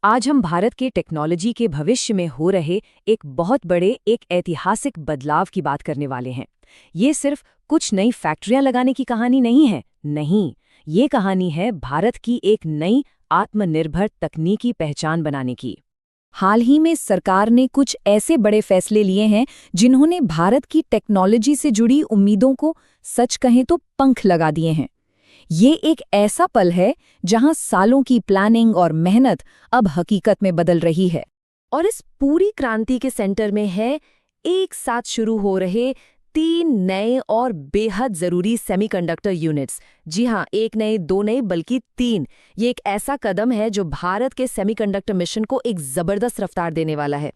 आज हम भारत के टेक्नोलॉजी के भविष्य में हो रहे एक बहुत बड़े एक ऐतिहासिक बदलाव की बात करने वाले हैं। ये सिर्फ कुछ नई फैक्ट्रियां लगाने की कहानी नहीं है, नहीं, ये कहानी है भारत की एक नई आत्मनिर्भर तकनीकी पहचान बनाने की। हाल ही में सरकार ने कुछ ऐसे बड़े फैसले लिए हैं जिन्होंने भारत की टेक्नोलॉजी से जुड़ी उम्मीदों को सच कहें तो पंख लगा दिए हैं। ये एक ऐसा पल है जहां सालों की प्लानिंग और मेहनत अब हकीकत में बदल रही है। और इस पूरी क्रांति के सेंटर में है एक साथ शुरू हो रहे 3 नए और बेहद जरूरी सेमीकंडक्टर यूनिट्स। जी हां, एक नए, 2 नए, बल्कि 3। ये एक ऐसा कदम है जो भारत के सेमीकंडक्टर मिशन को एक जबरदस्त रफ्तार देने वाला है।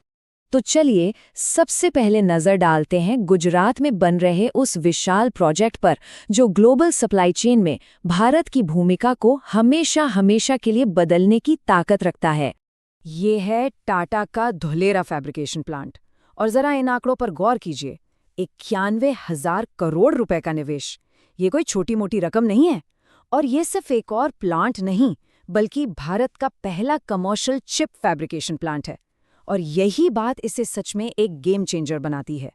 तो चलिए सबसे पहले नजर डालते हैं गुजरात में बन रहे उस विशाल प्रोजेक्ट पर जो ग्लोबल सप्लाई चेन में भारत की भूमिका को हमेशा हमेशा के लिए बदलने की ताकत रखता है। ये है टाटा का धुलेरा फैब्रिकेशन प्लांट। और जरा इन आंकड़ों पर गौर कीजिए, 91,000 करोड़ रुपए का निवेश। ये कोई छोटी मोटी रकम नहीं है। और ये सिर्फ एक और प्लांट नहीं, बल्कि भारत का पहला कमर्शियल चिप फैब्रिकेशन प्लांट है। और यही बात इसे सच में एक गेम चेंजर बनाती है।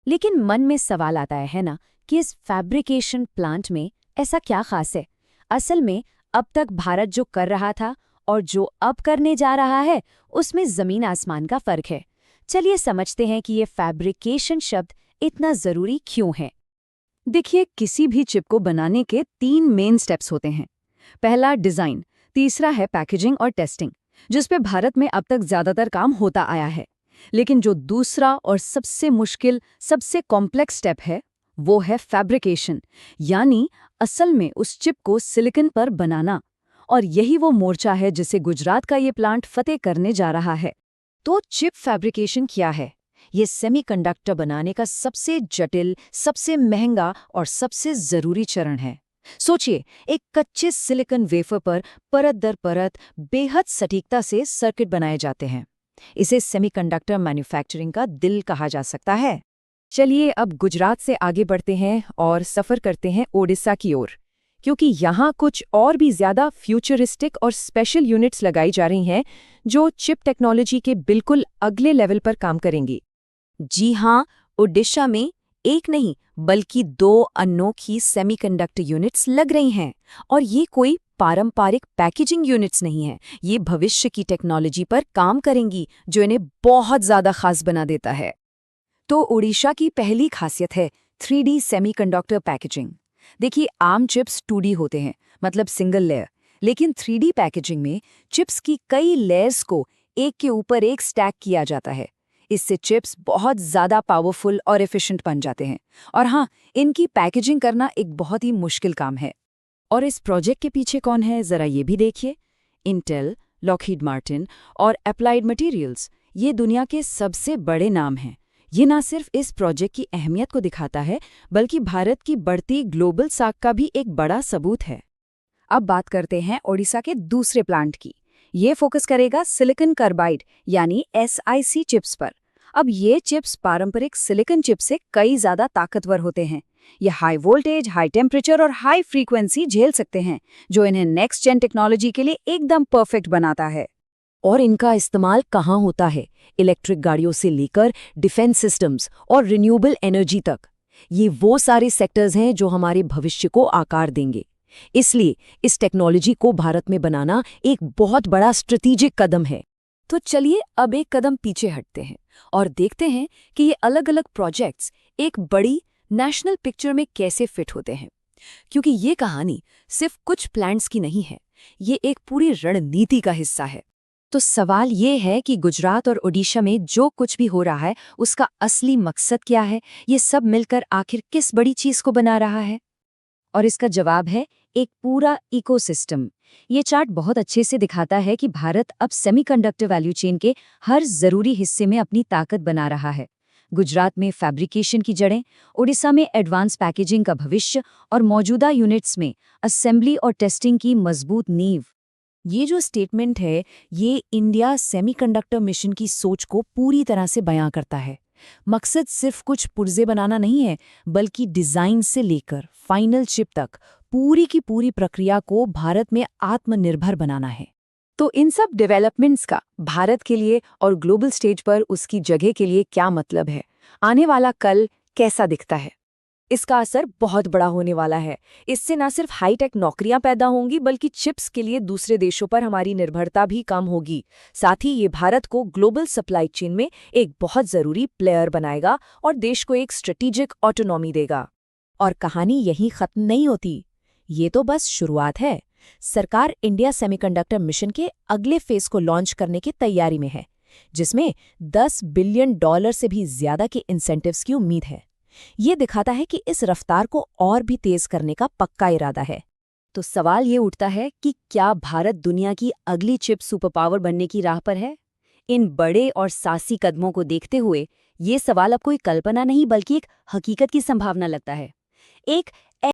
लेकिन मन में सवाल आता है ना कि इस फैब्रिकेशन प्लांट में ऐसा क्या खास है। असल में अब तक भारत जो कर रहा था और जो अब करने जा रहा है, उसमें जमीन आसमान का फर्क है। चलिए समझते हैं कि ये फैब्रिकेशन शब्द इतना जरूरी क्यों है। देखिए, किसी भी चिप को बनाने के 3 मेन स्टेप्स होते हैं। पहला डिजाइन, तीसरा है पैकेजिंग और टेस्टिंग, जिस पे भारत में अब तक ज्यादातर काम होता आया है। लेकिन जो दूसरा और सबसे मुश्किल, सबसे कॉम्प्लेक्स स्टेप है, वो है फैब्रिकेशन, यानी असल में उस चिप को सिलिकॉन पर बनाना। और यही वो मोर्चा है जिसे गुजरात का ये प्लांट फतेह करने जा रहा है। तो चिप फैब्रिकेशन क्या है? ये सेमीकंडक्टर बनाने का सबसे जटिल, सबसे महंगा और सबसे जरूरी चरण है। सोचिए, एक कच्चे सिलिकॉन वेफर पर परत दर परत बेहद सटीकता से सर्किट बनाए जाते हैं। इसे सेमीकंडक्टर मैन्युफैक्चरिंग का दिल कहा जा सकता है। चलिए अब गुजरात से आगे बढ़ते हैं और सफर करते हैं ओडिशा की ओर, क्योंकि यहाँ कुछ और भी ज्यादा फ्यूचरिस्टिक और स्पेशल यूनिट्स लगाई जा रही हैं जो चिप टेक्नोलॉजी के बिल्कुल अगले लेवल पर काम करेंगी। जी हाँ, ओडिशा में एक नहीं बल्कि 2 अनोखी सेमीकंडक्टर यूनिट्स लग रही हैं। और ये कोई पारंपरिक पैकेजिंग यूनिट्स नहीं हैं, ये भविष्य की टेक्नोलॉजी पर काम करेंगी जो इन्हें बहुत ज़्यादा खास बना देता है। तो ओडिशा की पहली खासियत है 3D सेमीकंडक्टर पैकेजिंग। देखिए, आम चिप्स 2D होते हैं, मतलब सिंगल लेयर। लेकिन 3D पैकेजिंग में चिप्स की कई लेयर्स को एक के ऊपर एक स्टैक किया जाता है। इससे चिप्स बहुत ज़्यादा पावरफुल और एफिशिएंट बन जाते हैं। और हाँ, इनकी पैकेजिंग करना एक बहुत ही मुश्किल काम है। और इस प्रोजेक्ट के पीछे कौन है, ज़रा ये भी देखिए। इंटेल, लॉकहीड मार्टिन और अप्लाइड मटेरियल्स, ये दुनिया के सबसे बड़े नाम हैं। ये ना सिर्फ इस प्रोजेक्ट की अहमियत को दिखाता है, बल्कि भारत की बढ़ती ग्लोबल साख का भी एक बड़ा सबूत है। अब बात करते हैं ओडिशा के दूसरे प्लांट की। ये फोकस करेगा सिलिकॉन कार्बाइड यानी SiC चिप्स पर। अब ये चिप्स पारंपरिक सिलिकॉन चिप से कई ज्यादा ताकतवर होते हैं। ये हाई वोल्टेज, हाई टेम्परेचर और हाई फ्रीक्वेंसी झेल सकते हैं, जो इन्हें नेक्स्ट जेन टेक्नोलॉजी के लिए एकदम परफेक्ट बनाता है। और इनका इस्तेमाल कहाँ होता है? इलेक्ट्रिक गाड़ियों से लेकर डिफेंस सिस्टम्स और रिन्यूएबल एनर्जी तक। ये वो सारे सेक्टर्स हैं जो हमारे भविष्य को आकार देंगे। इसलिए इस टेक्नोलॉजी को भारत में बनाना एक बहुत बड़ा स्ट्रेटेजिक कदम है। तो चलिए अब एक कदम पीछे हटते हैं और देखते हैं कि ये अलग अलग प्रोजेक्ट्स एक बड़ी नेशनल पिक्चर में कैसे फिट होते हैं। क्योंकि ये कहानी सिर्फ कुछ प्लान्स की नहीं है, ये एक पूरी रणनीति का हिस्सा है। तो सवाल ये है कि गुजरात और ओडिशा में जो कुछ भी हो रहा है, उसका असली मकसद क्या है? ये सब मिलकर आखिर किस बड़ी चीज को बना रहा है? और इसका जवाब है एक पूरा इकोसिस्टम। ये चार्ट बहुत अच्छे से दिखाता है कि भारत अब सेमीकंडक्टर वैल्यू चेन के हर जरूरी हिस्से में अपनी ताकत बना रहा है। गुजरात में फैब्रिकेशन की जड़ें, ओडिशा में एडवांस पैकेजिंग का भविष्य और मौजूदा यूनिट्स में असेंबली और टेस्टिंग की मजबूत नींव। ये जो स्टेटमेंट है, ये इंडिया सेमीकंडक्टर मिशन की सोच को पूरी तरह से बयां करता है। मकसद सिर्फ कुछ पुर्जे बनाना नहीं है, बल्कि डिजाइन से लेकर फाइनल चिप तक पूरी की पूरी प्रक्रिया को भारत में आत्मनिर्भर बनाना है। तो इन सब डेवलपमेंट्स का भारत के लिए और ग्लोबल स्टेज पर उसकी जगह के लिए क्या मतलब है? आने वाला कल कैसा दिखता है? इसका असर बहुत बड़ा होने वाला है। इससे न सिर्फ हाईटेक नौकरियां पैदा होंगी बल्कि चिप्स के लिए दूसरे देशों पर हमारी निर्भरता भी कम होगी। साथ ही ये भारत को ग्लोबल सप्लाई चेन में एक बहुत जरूरी प्लेयर बनाएगा और देश को एक स्ट्रेटेजिक ऑटोनॉमी देगा। और कहानी यहीं खत्म नहीं होती। ये तो बस शुरुआत है। सरकार इंडिया सेमीकंडक्टर मिशन के अगले फेज को लॉन्च करने की तैयारी में है, जिसमें $10 बिलियन से भी ज्यादा के इंसेंटिव्स की उम्मीद है। ये दिखाता है कि इस रफ्तार को और भी तेज करने का पक्का इरादा है। तो सवाल ये उठता है कि क्या भारत दुनिया की अगली चिप सुपर पावर बनने की राह पर है? इन बड़े और साहसी कदमों को देखते हुए ये सवाल अब कोई कल्पना नहीं बल्कि एक हकीकत की संभावना लगता है। एक